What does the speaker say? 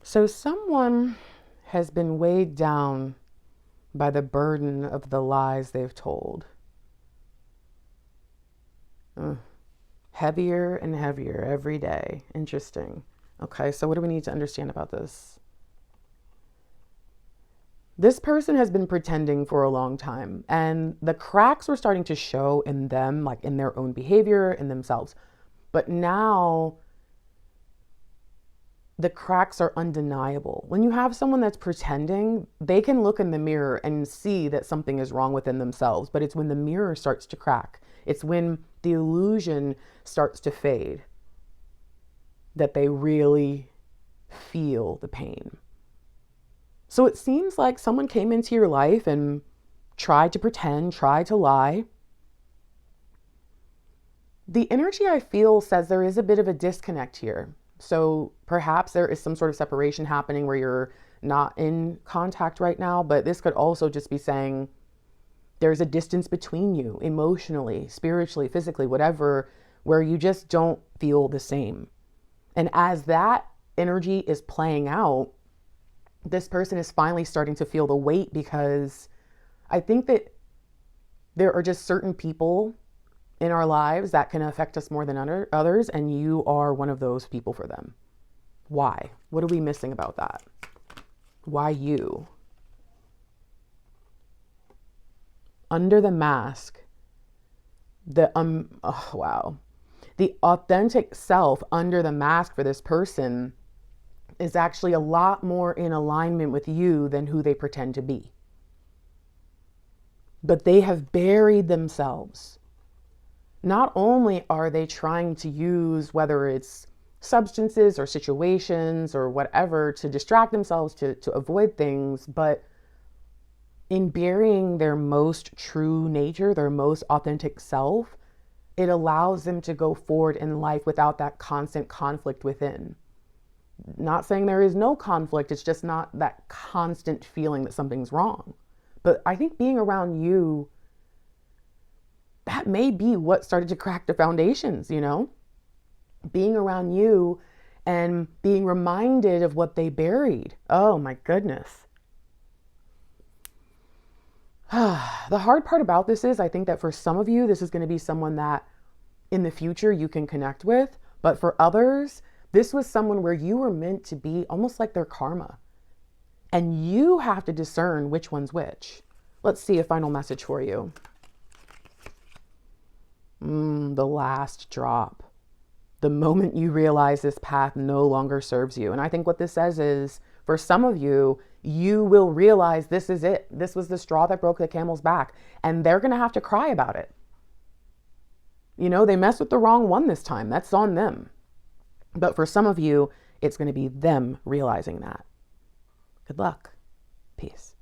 So someone has been weighed down by the burden of the lies they've told. Ugh. Heavier and heavier every day. Interesting. Okay, so what do we need to understand about this? This person has been pretending for a long time, and the cracks were starting to show in them, like in their own behavior, in themselves. But now the cracks are undeniable. When you have someone that's pretending, they can look in the mirror and see that something is wrong within themselves. But it's when the mirror starts to crack, it's when the illusion starts to fade, that they really feel the pain. So it seems like someone came into your life and tried to pretend, tried to lie. The energy I feel says there is a bit of a disconnect here. So perhaps there is some sort of separation happening where you're not in contact right now, but this could also just be saying there's a distance between you emotionally, spiritually, physically, whatever, where you just don't feel the same. And as that energy is playing out, this person is finally starting to feel the weight, because I think that there are just certain people in our lives that can affect us more than others, and you are one of those people for them. Why? What are we missing about that? Why you? Under the mask, the authentic self under the mask for this person is actually a lot more in alignment with you than who they pretend to be. But they have buried themselves. Not only are they trying to use, whether it's substances or situations or whatever, to distract themselves, to avoid things, but in burying their most true nature, their most authentic self, it allows them to go forward in life without that constant conflict within. Not saying there is no conflict, it's just not that constant feeling that something's wrong. But I think being around you, that may be what started to crack the foundations, Being around you and being reminded of what they buried. Oh my goodness. The hard part about this is, I think that for some of you, this is going to be someone that in the future you can connect with. But for others, this was someone where you were meant to be almost like their karma. And you have to discern which one's which. Let's see a final message for you. The last drop. The moment you realize this path no longer serves you. And I think what this says is, for some of you, you will realize this is it. This was the straw that broke the camel's back. And they're going to have to cry about it. They messed with the wrong one this time. That's on them. But for some of you, it's going to be them realizing that. Good luck. Peace.